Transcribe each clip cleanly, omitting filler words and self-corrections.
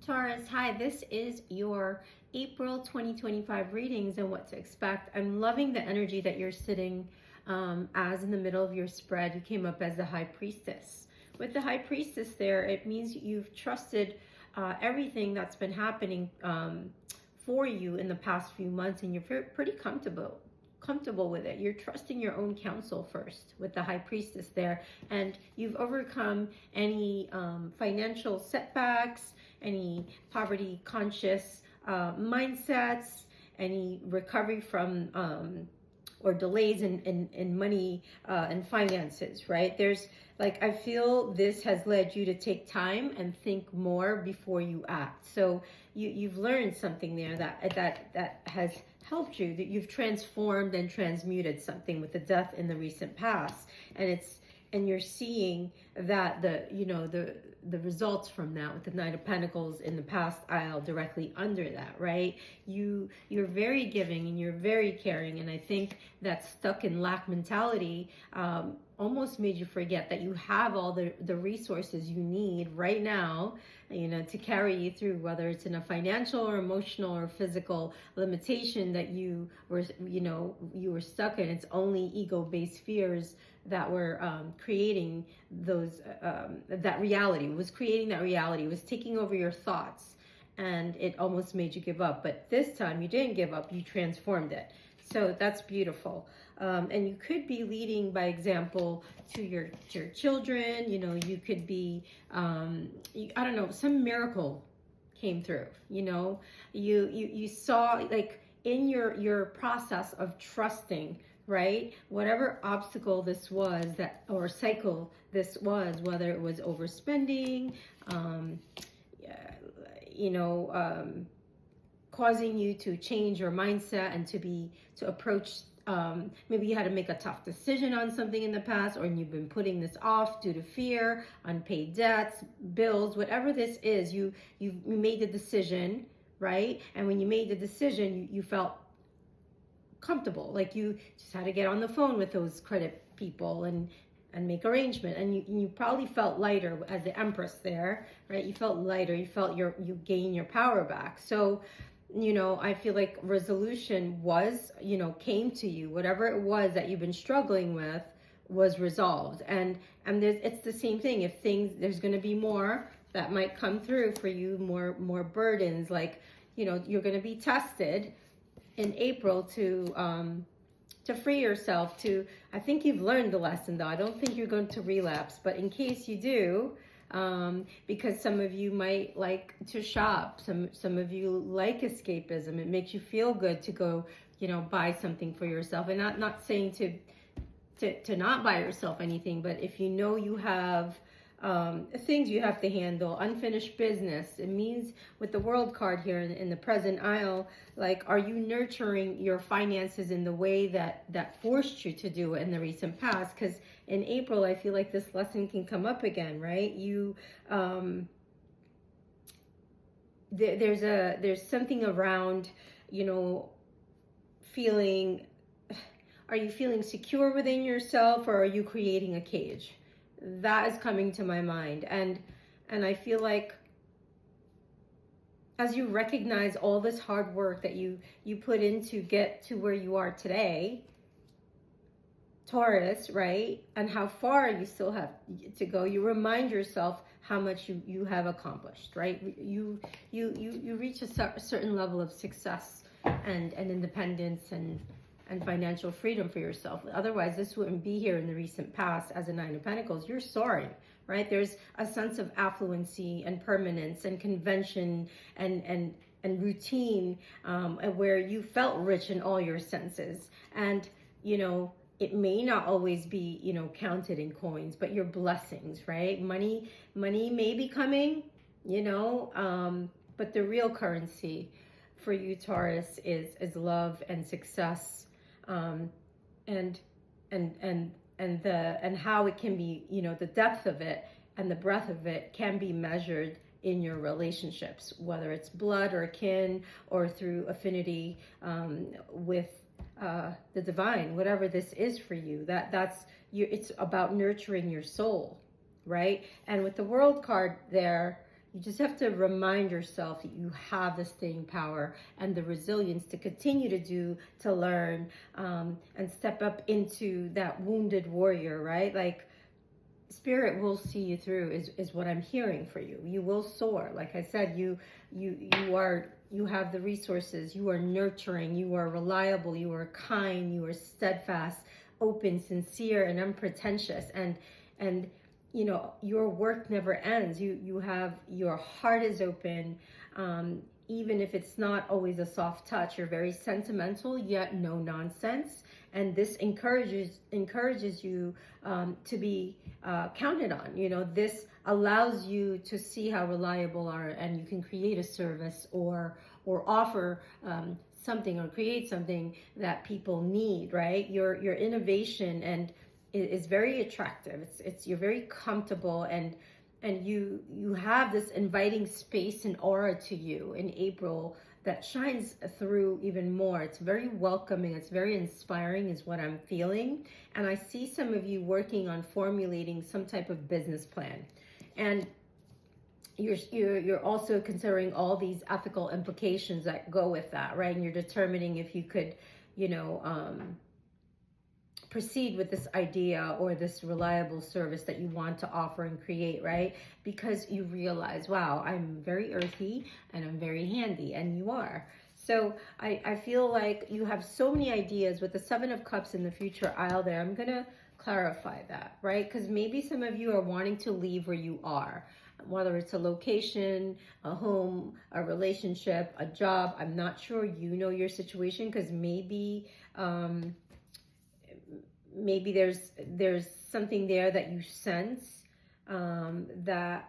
Taurus, hi, this is your April 2025 readings and what to expect. I'm loving the energy that you're sitting as in the middle of your spread. You came up as the High Priestess. With the High Priestess there, it means you've trusted everything that's been happening for you in the past few months, and you're pretty comfortable with it. You're trusting your own counsel first with the High Priestess there, and you've overcome any financial setbacks, any poverty conscious mindsets, any recovery from or delays in money and finances, right? There's like, I feel this has led you to take time and think more before you act. So you've learned something there that has helped you, that you've transformed and transmuted something with the death in the recent past, and you're seeing that the results from that with the Knight of Pentacles in the past aisle directly under that, right? You're very giving and you're very caring, and I think that stuck in lack mentality almost made you forget that you have all the resources you need right now, to carry you through, whether it's in a financial or emotional or physical limitation that you were stuck in. It's only ego-based fears that were creating that reality. It was creating that reality. It was taking over your thoughts, and it almost made you give up. But this time you didn't give up, you transformed it. So that's beautiful. And you could be leading by example to your children. You could be, I don't know, some miracle came through. You saw, like, in your process of trusting, right? Whatever obstacle this was, or cycle this was, whether it was overspending, causing you to change your mindset and to approach, maybe you had to make a tough decision on something in the past, or you've been putting this off due to fear, unpaid debts, bills, whatever this is, you made the decision, right? And when you made the decision, you felt comfortable, like you just had to get on the phone with those credit people and make arrangement, and you probably felt lighter as the Empress there, right? You felt lighter, you felt you gain your power back. So I feel like resolution came to you. Whatever it was that you've been struggling with was resolved, and it's the same thing. If there's going to be more that might come through for you, more burdens, like you're going to be tested in April to free yourself. I think you've learned the lesson, though. I don't think you're going to relapse, but in case you do, because some of you might like to shop, some of you like escapism. It makes you feel good to go, buy something for yourself, and not saying to not buy yourself anything, but if you have things you have to handle, unfinished business. It means with the World card here in the present aisle, like, are you nurturing your finances in the way that forced you to do it in the recent past? Because in April, I feel like this lesson can come up again, right? There's something around, feeling. Are you feeling secure within yourself, or are you creating a cage? That is coming to my mind, and I feel like as you recognize all this hard work that you put in to get to where you are today, Taurus, right, and how far you still have to go, you remind yourself how much you have accomplished, right? You reach a certain level of success and independence and financial freedom for yourself. Otherwise, this wouldn't be here in the recent past as a Nine of Pentacles. You're soaring, right? There's a sense of affluency and permanence and convention and routine, where you felt rich in all your senses. And, it may not always be, counted in coins, but your blessings, right? Money may be coming, but the real currency for you, Taurus, is love and success. And how it can be, the depth of it and the breadth of it can be measured in your relationships, whether it's blood or kin or through affinity with the divine, whatever this is for you. It's about nurturing your soul, right? And with the World card there, You just have to remind yourself that you have the staying power and the resilience to continue to learn, and step up into that wounded warrior, right? Like, Spirit will see you through is what I'm hearing for you. You will soar. Like I said, you have the resources, you are nurturing, you are reliable, you are kind, you are steadfast, open, sincere, and unpretentious. And you know, your work never ends. You have, your heart is open, even if it's not always a soft touch. You're very sentimental, yet no nonsense. And this encourages you to be counted on. You know, this allows you to see how reliable are, and you can create a service or offer something, or create something that people need, right? Your innovation and is very attractive. You're very comfortable, and you have this inviting space and aura to you in April that shines through even more. It's very welcoming. It's very inspiring is what I'm feeling. And I see some of you working on formulating some type of business plan. And you're also considering all these ethical implications that go with that, right? And you're determining if you could, you know, proceed with this idea or this reliable service that you want to offer and create, right? Because you realize, wow, I'm very earthy and I'm very handy, and you are. So I feel like you have so many ideas with the Seven of Cups in the future aisle there. I'm going to clarify that, right? Because maybe some of you are wanting to leave where you are, whether it's a location, a home, a relationship, a job. I'm not sure you know your situation, because maybe there's something there that you sense that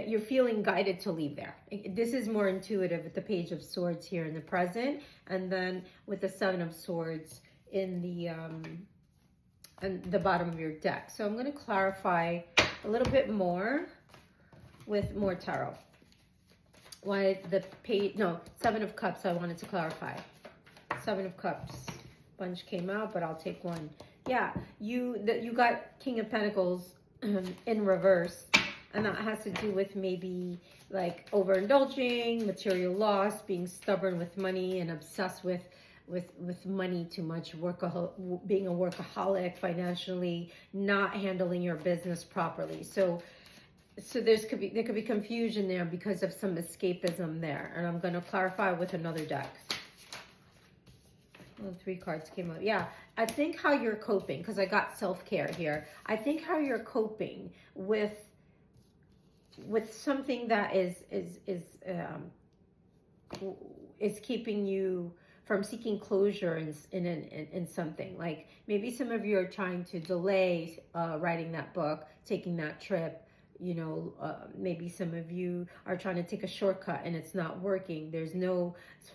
you're feeling guided to leave there. This is more intuitive with the Page of Swords here in the present, and then with the Seven of Swords in the bottom of your deck. So I'm going to clarify a little bit more with more tarot. Why the Seven of Cups I wanted to clarify. Seven of Cups. Bunch came out, but I'll take one. Yeah, you got King of Pentacles in reverse, and that has to do with maybe like overindulging, material loss, being stubborn with money and obsessed with money too much, being a workaholic financially, not handling your business properly. So there could be confusion there because of some escapism there, and I'm going to clarify with another deck. Well, 3 cards came out. Yeah, I think how you're coping, because I got self-care here. I think how you're coping with something that is keeping you from seeking closure in something. Like maybe some of you are trying to delay writing that book, taking that trip. You know, maybe some of you are trying to take a shortcut and it's not working.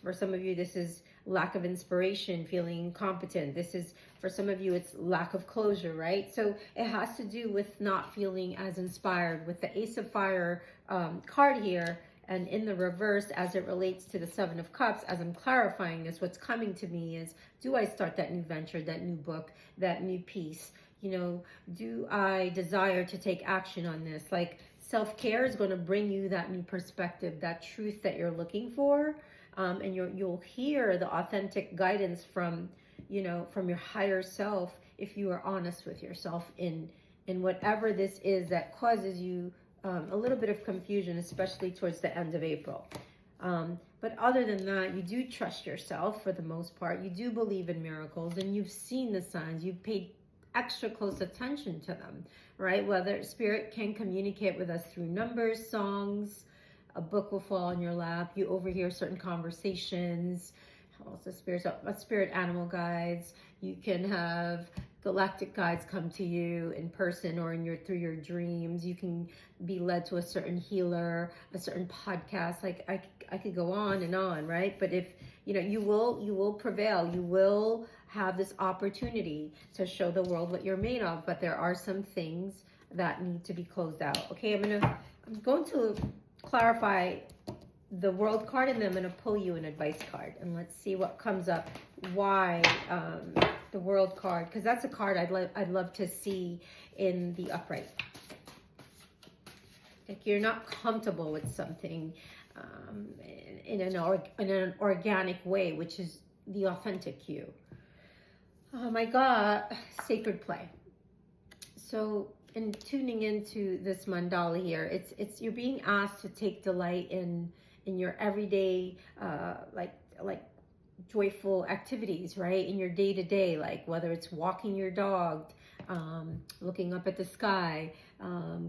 For some of you, this is lack of inspiration, feeling incompetent. This is, for some of you, it's lack of closure, right? So it has to do with not feeling as inspired. With the Ace of Fire card here, and in the reverse as it relates to the Seven of Cups, as I'm clarifying this, what's coming to me is, do I start that new venture, that new book, that new piece? You know, do I desire to take action on this? Like, self-care is going to bring you that new perspective, that truth that you're looking for. And you'll hear the authentic guidance from your higher self, if you are honest with yourself in whatever this is that causes you a little bit of confusion, especially towards the end of April. But other than that, you do trust yourself for the most part. You do believe in miracles, and you've seen the signs. You've paid extra close attention to them, right? Whether Spirit can communicate with us through numbers, songs, a book will fall in your lap, you overhear certain conversations. Also, spirit animal guides. You can have galactic guides come to you in person or through your dreams. You can be led to a certain healer, a certain podcast. Like I could go on and on, right? But if you will prevail. You will have this opportunity to show the world what you're made of. But there are some things that need to be closed out. Okay, I'm going to clarify the World card, and then I'm going to pull you an advice card, and let's see what comes up. Why the World card? Because that's a card I'd love to see in the upright. Like you're not comfortable with something in an organic way, which is the authentic you. I got sacred play. So in tuning into this mandala here, it's you're being asked to take delight in your everyday like joyful activities, right? In your day-to-day, like whether it's walking your dog, looking up at the sky,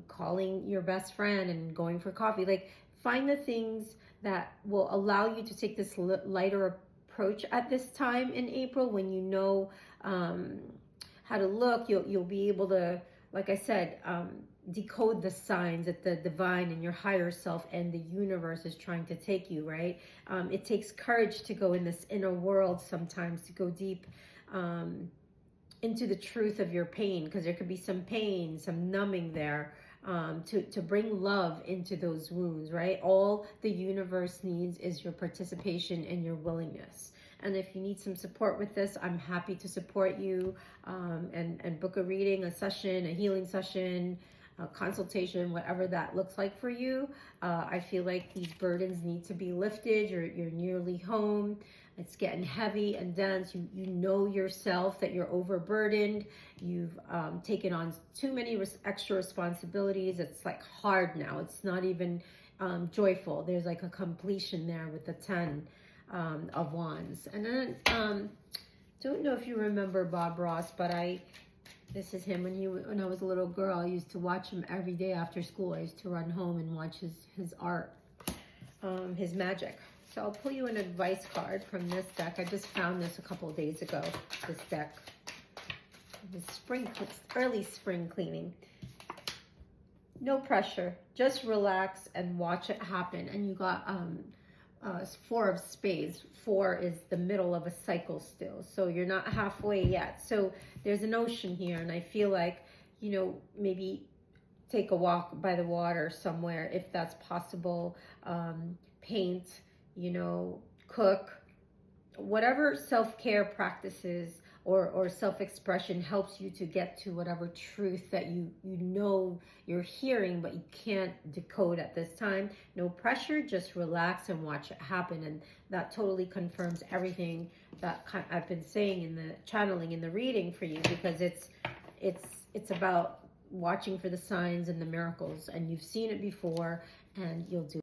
calling your best friend and going for coffee. Like find the things that will allow you to take this lighter approach at this time in April, when you know how to look. You'll be able to, like I said, decode the signs that the divine and your higher self and the universe is trying to take you, right? It takes courage to go in this inner world sometimes, to go deep into the truth of your pain, because there could be some pain, some numbing there, to bring love into those wounds, right? All the universe needs is your participation and your willingness. And if you need some support with this, I'm happy to support you and book a reading, a session, a healing session, a consultation, whatever that looks like for you. I feel like these burdens need to be lifted. You're nearly home. It's getting heavy and dense. You know yourself that you're overburdened. You've taken on too many extra responsibilities. It's like hard now. It's not even joyful. There's like a completion there with the 10 of Wands. And then don't know if you remember Bob Ross, but this is him when I was a little girl. I used to watch him every day after school. I used to run home and watch his art, his magic. So I'll pull you an advice card from this deck. I just found this a couple of days ago, this deck. Early spring cleaning. No pressure, just relax and watch it happen. And you got 4 of spades. 4 is the middle of a cycle still, so you're not halfway yet. So there's an ocean here, and I feel like, maybe take a walk by the water somewhere if that's possible. Paint, cook, whatever self-care practices or self-expression helps you to get to whatever truth that you know you're hearing but you can't decode at this time. No pressure, just relax and watch it happen. And that totally confirms everything that I've been saying in the channeling, in the reading for you, because it's about watching for the signs and the miracles, and you've seen it before, and you'll do